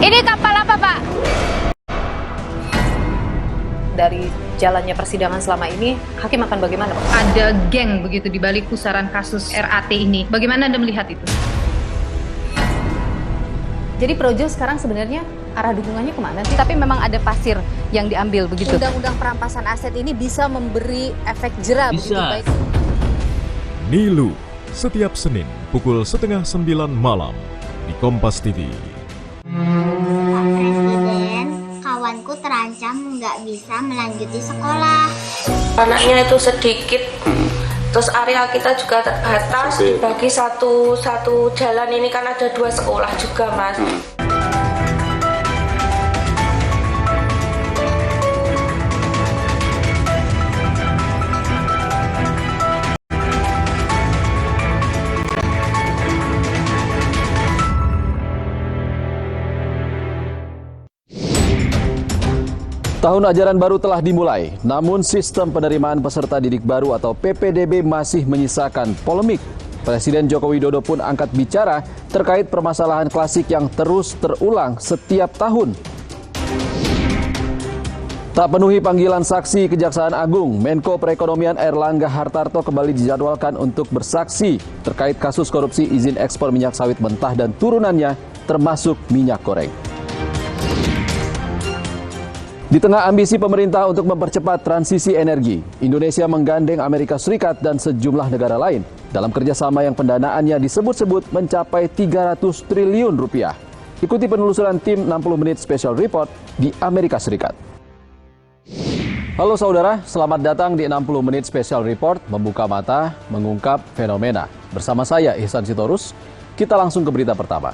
Ini kapal apa, Pak? Dari jalannya persidangan selama ini, hakim akan bagaimana, Pak? Ada geng begitu di balik pusaran kasus RAT ini. Bagaimana Anda melihat itu? Jadi Projo sekarang sebenarnya arah dukungannya kemana sih? Tapi memang ada pasir yang diambil begitu. Undang-undang perampasan aset ini bisa memberi efek jera begitu baik. Nilu, setiap Senin pukul 8:30 malam di Kompas TV. Pak Presiden, kawanku terancam nggak bisa melanjuti sekolah. Anaknya itu sedikit, terus area kita juga terbatas, dibagi satu jalan ini kan ada 2 sekolah juga, Mas. Tahun ajaran baru telah dimulai, namun sistem penerimaan peserta didik baru atau PPDB masih menyisakan polemik. Presiden Joko Widodo pun angkat bicara terkait permasalahan klasik yang terus terulang setiap tahun. Tak penuhi panggilan saksi Kejaksaan Agung, Menko Perekonomian Airlangga Hartarto kembali dijadwalkan untuk bersaksi terkait kasus korupsi izin ekspor minyak sawit mentah dan turunannya termasuk minyak goreng. Di tengah ambisi pemerintah untuk mempercepat transisi energi, Indonesia menggandeng Amerika Serikat dan sejumlah negara lain dalam kerjasama yang pendanaannya disebut-sebut mencapai 300 triliun rupiah. Ikuti penelusuran tim 60 Menit Special Report di Amerika Serikat. Halo saudara, selamat datang di 60 Menit Special Report, membuka mata, mengungkap fenomena. Bersama saya Ihsan Sitorus, kita langsung ke berita pertama.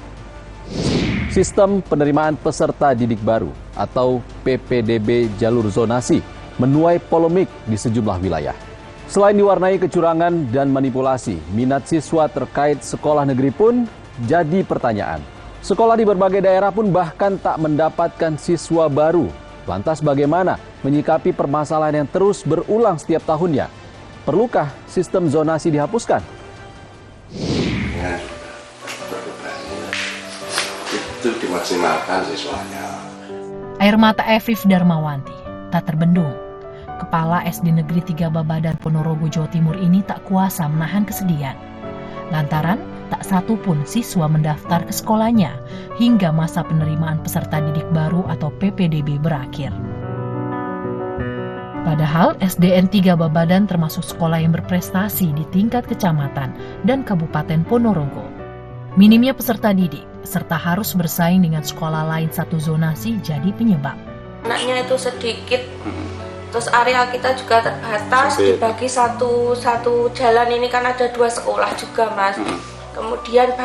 Sistem penerimaan peserta didik baru atau PPDB jalur zonasi menuai polemik di sejumlah wilayah. Selain diwarnai kecurangan dan manipulasi, minat siswa terkait sekolah negeri pun jadi pertanyaan. Sekolah di berbagai daerah pun bahkan tak mendapatkan siswa baru. Lantas bagaimana menyikapi permasalahan yang terus berulang setiap tahunnya? Perlukah sistem zonasi dihapuskan? Itu dimaksimalkan siswanya. Air mata Efif Darmawanti tak terbendung. Kepala SD Negeri 3 Babadan Ponorogo, Jawa Timur ini tak kuasa menahan kesedihan. Lantaran tak satu pun siswa mendaftar ke sekolahnya hingga masa penerimaan peserta didik baru atau PPDB berakhir. Padahal SDN 3 Babadan termasuk sekolah yang berprestasi di tingkat kecamatan dan Kabupaten Ponorogo. Minimnya peserta didik serta harus bersaing dengan sekolah lain satu zonasi jadi penyebab. Anaknya itu sedikit, terus area kita juga terbatas, dibagi satu jalan ini kan ada 2 sekolah juga, Mas. Kemudian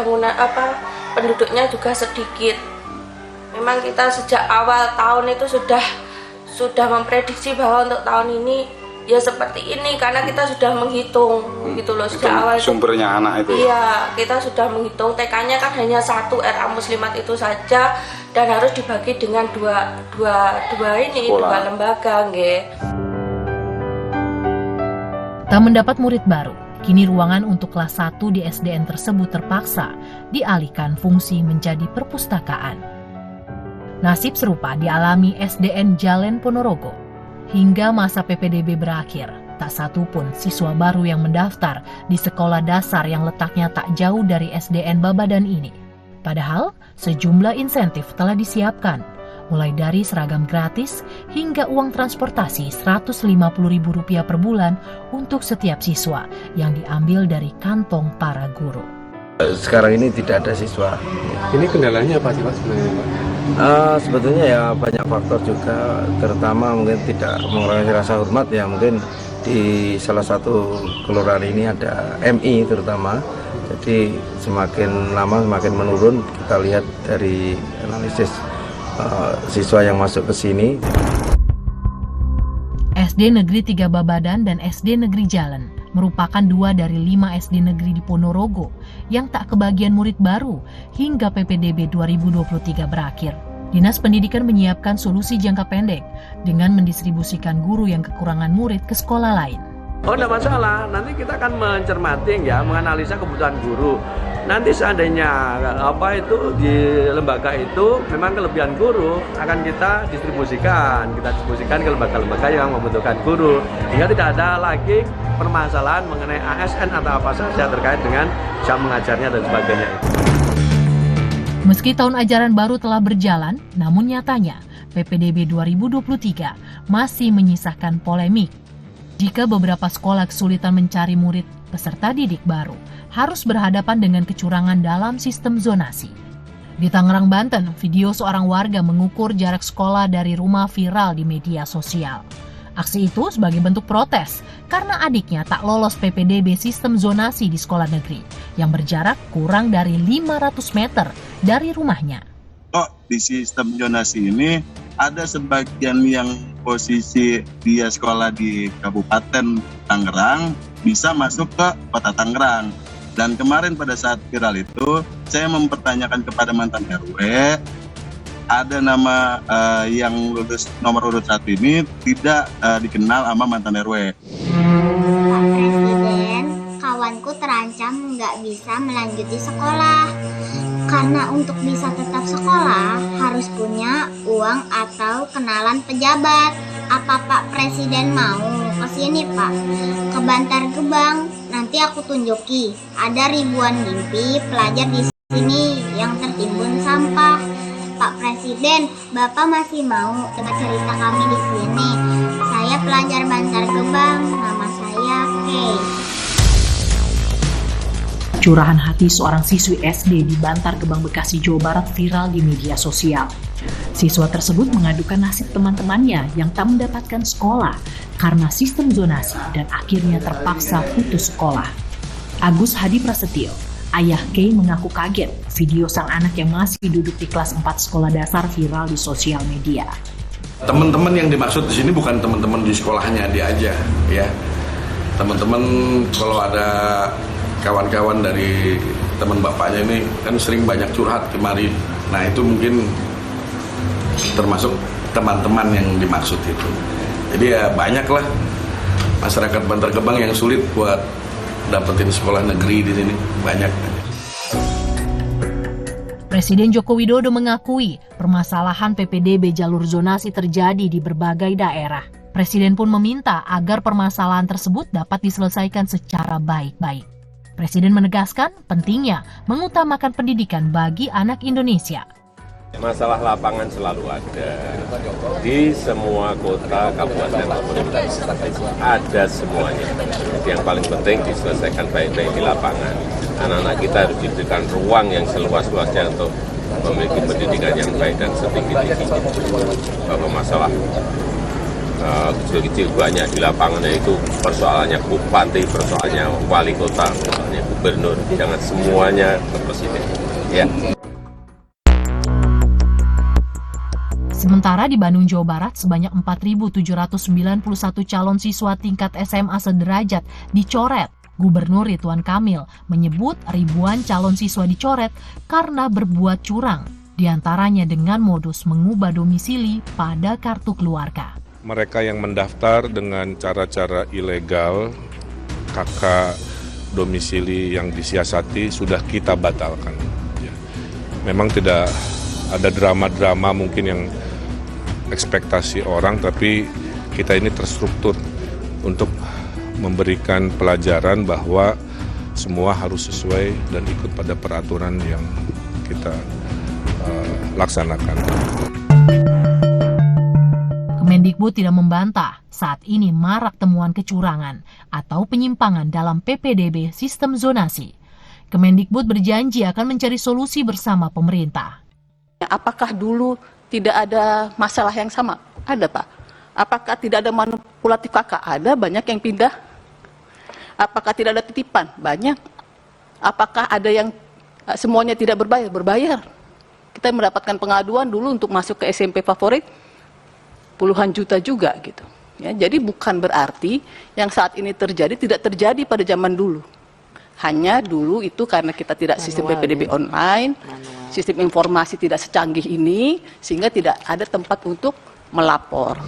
penduduknya juga sedikit. Memang kita sejak awal tahun itu sudah memprediksi bahwa untuk tahun ini ya seperti ini karena kita sudah menghitung gitu loh sejak awal. Sumbernya anak itu. Iya, kita sudah menghitung TK-nya kan hanya 1 RA Muslimat itu saja dan harus dibagi dengan dua lembaga, nggih. Tak mendapat murid baru, kini ruangan untuk kelas 1 di SDN tersebut terpaksa dialihkan fungsi menjadi perpustakaan. Nasib serupa dialami SDN Jalen Ponorogo. Hingga masa PPDB berakhir, tak satu pun siswa baru yang mendaftar di sekolah dasar yang letaknya tak jauh dari SDN Babadan ini. Padahal sejumlah insentif telah disiapkan, mulai dari seragam gratis hingga uang transportasi Rp150.000 per bulan untuk setiap siswa yang diambil dari kantong para guru. Sekarang ini tidak ada siswa. Ini kendalanya apa sih Pak sebenarnya, Pak? Sebetulnya ya banyak faktor juga, terutama mungkin tidak mengurangi rasa hormat ya, mungkin di salah satu kelurahan ini ada MI terutama, jadi semakin lama semakin menurun. Kita lihat dari analisis siswa yang masuk ke sini. SD Negeri 3 Babadan dan SD Negeri Jalen merupakan 2 dari 5 SD negeri di Ponorogo yang tak kebagian murid baru hingga PPDB 2023 berakhir. Dinas Pendidikan menyiapkan solusi jangka pendek dengan mendistribusikan guru yang kekurangan murid ke sekolah lain. Oh, tidak masalah. Nanti kita akan mencermati, ya, menganalisa kebutuhan guru. nanti seandainya di lembaga itu memang kelebihan guru akan kita distribusikan ke lembaga-lembaga yang membutuhkan guru, hingga tidak ada lagi permasalahan mengenai ASN atau apa saja terkait dengan jam mengajarnya dan sebagainya itu. Meski tahun ajaran baru telah berjalan, namun nyatanya PPDB 2023 masih menyisakan polemik. Jika beberapa sekolah kesulitan mencari murid peserta didik baru, harus berhadapan dengan kecurangan dalam sistem zonasi. Di Tangerang, Banten, video seorang warga mengukur jarak sekolah dari rumah viral di media sosial. Aksi itu sebagai bentuk protes karena adiknya tak lolos PPDB sistem zonasi di sekolah negeri yang berjarak kurang dari 500 meter dari rumahnya. Kok di sistem zonasi ini ada sebagian yang posisi dia sekolah di Kabupaten Tangerang bisa masuk ke Kota Tangerang. Dan kemarin pada saat viral itu, saya mempertanyakan kepada mantan RW, ada nama yang lulus nomor urut 1 ini tidak dikenal sama mantan RW. Pak Presiden, kawanku terancam nggak bisa melanjuti sekolah. Karena untuk bisa tetap sekolah, harus punya uang atau kenalan pejabat. Apa Pak Presiden mau kesini Pak? Ke Bantar Gebang, nanti aku tunjuki. Ada ribuan mimpi pelajar di sini yang tertimbun sampah. Pak Presiden, Bapak masih mau dengar cerita kami di sini? Saya pelajar Bantar Gebang, nama saya Kay. Curahan hati seorang siswi SD di Bantar Gebang, Bekasi, Jawa Barat viral di media sosial. Siswa tersebut mengadukan nasib teman-temannya yang tak mendapatkan sekolah karena sistem zonasi dan akhirnya terpaksa putus sekolah. Agus Hadi Prasetyo, ayah Kay, mengaku kaget video sang anak yang masih duduk di kelas 4 sekolah dasar viral di sosial media. Teman-teman yang dimaksud di sini bukan teman-teman di sekolahnya dia aja, ya. Teman-teman kalau ada kawan-kawan dari teman bapaknya ini kan sering banyak curhat kemari. Nah itu mungkin termasuk teman-teman yang dimaksud itu. Jadi ya banyaklah masyarakat Bantar Gebang yang sulit buat dapetin sekolah negeri di sini, banyak. Presiden Joko Widodo mengakui permasalahan PPDB jalur zonasi terjadi di berbagai daerah. Presiden pun meminta agar permasalahan tersebut dapat diselesaikan secara baik-baik. Presiden menegaskan pentingnya mengutamakan pendidikan bagi anak Indonesia. Masalah lapangan selalu ada di semua kota, kabupaten, ada semuanya. Jadi yang paling penting diselesaikan baik-baik di lapangan. Anak-anak kita harus diberikan ruang yang seluas-luasnya untuk memiliki pendidikan yang baik dan setinggi-tingginya. Bahwa masalah kecil-kecil banyak di lapangan itu persoalannya bupati, persoalannya wali kota, persoalannya gubernur, jangan semuanya ke presiden. Ya. Sementara di Bandung, Jawa Barat, sebanyak 4.791 calon siswa tingkat SMA sederajat dicoret. Gubernur Ridwan Kamil menyebut ribuan calon siswa dicoret karena berbuat curang, diantaranya dengan modus mengubah domisili pada kartu keluarga. Mereka yang mendaftar dengan cara-cara ilegal, KK domisili yang disiasati sudah kita batalkan. Memang tidak ada drama-drama mungkin yang ekspektasi orang, tapi kita ini terstruktur untuk memberikan pelajaran bahwa semua harus sesuai dan ikut pada peraturan yang kita laksanakan. Kemendikbud tidak membantah saat ini marak temuan kecurangan atau penyimpangan dalam PPDB sistem zonasi. Kemendikbud berjanji akan mencari solusi bersama pemerintah. Apakah dulu tidak ada masalah yang sama? Ada, Pak. Apakah tidak ada manipulatif kakak? Ada, banyak yang pindah. Apakah tidak ada titipan? Banyak. Apakah ada yang semuanya tidak berbayar? Berbayar. Kita mendapatkan pengaduan dulu untuk masuk ke SMP favorit, puluhan juta juga gitu. Ya, jadi bukan berarti yang saat ini terjadi tidak terjadi pada zaman dulu. Hanya dulu itu karena kita tidak sistem PPDB online, sistem informasi tidak secanggih ini, sehingga tidak ada tempat untuk melapor.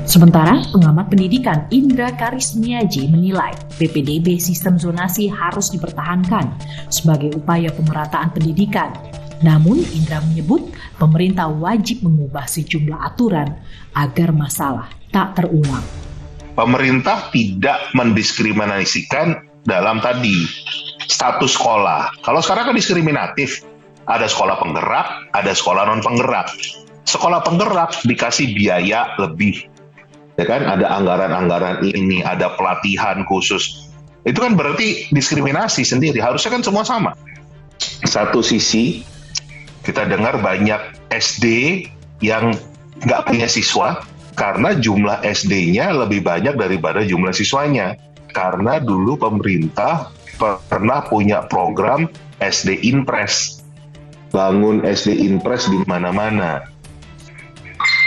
Sementara, pengamat pendidikan Indra Karismiaji menilai PPDB sistem zonasi harus dipertahankan sebagai upaya pemerataan pendidikan. Namun, Indra menyebut pemerintah wajib mengubah sejumlah aturan agar masalah tak terulang. Pemerintah tidak mendiskriminasikan dalam tadi status sekolah. Kalau sekarang kan diskriminatif, ada sekolah penggerak, ada sekolah non penggerak. Sekolah penggerak dikasih biaya lebih. Ya kan, ada anggaran-anggaran ini, ada pelatihan khusus. Itu kan berarti diskriminasi sendiri. Harusnya kan semua sama. Satu sisi, kita dengar banyak SD yang nggak punya siswa karena jumlah SD-nya lebih banyak daripada jumlah siswanya. Karena dulu pemerintah pernah punya program SD Inpres. Bangun SD Inpres di mana-mana.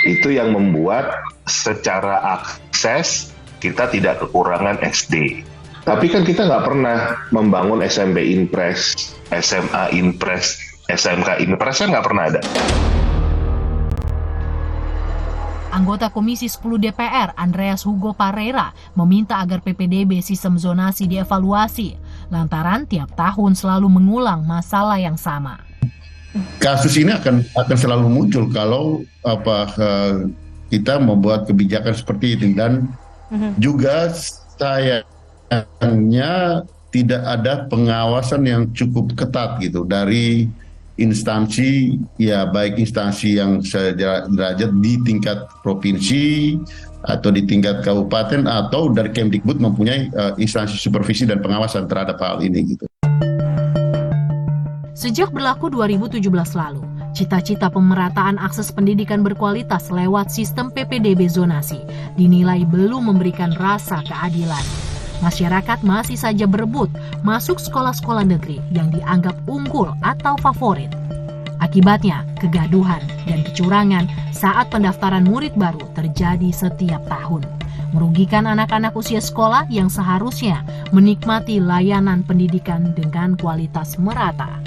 Itu yang membuat secara akses kita tidak kekurangan SD. Tapi kan kita nggak pernah membangun SMP Inpres, SMA Inpres, SMK Inpres kan nggak pernah ada. Anggota Komisi 10 DPR, Andreas Hugo Parera, meminta agar PPDB sistem zonasi dievaluasi, lantaran tiap tahun selalu mengulang masalah yang sama. Kasus ini akan selalu muncul kalau kita membuat kebijakan seperti itu, dan juga sayangnya tidak ada pengawasan yang cukup ketat gitu dari instansi, ya baik instansi yang sederajat di tingkat provinsi atau di tingkat kabupaten atau dari Kemdikbud mempunyai instansi supervisi dan pengawasan terhadap hal ini gitu. Sejak berlaku 2017 lalu, cita-cita pemerataan akses pendidikan berkualitas lewat sistem PPDB zonasi dinilai belum memberikan rasa keadilan. Masyarakat masih saja berebut masuk sekolah-sekolah negeri yang dianggap unggul atau favorit. Akibatnya, kegaduhan dan kecurangan saat pendaftaran murid baru terjadi setiap tahun, merugikan anak-anak usia sekolah yang seharusnya menikmati layanan pendidikan dengan kualitas merata.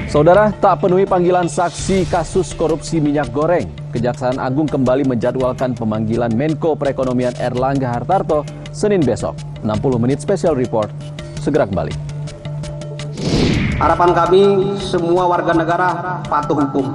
Saudara, tak penuhi panggilan saksi kasus korupsi minyak goreng. Kejaksaan Agung kembali menjadwalkan pemanggilan Menko Perekonomian Erlangga Hartarto Senin besok. 60 menit special report, segera kembali. Harapan kami semua warga negara patuh hukum.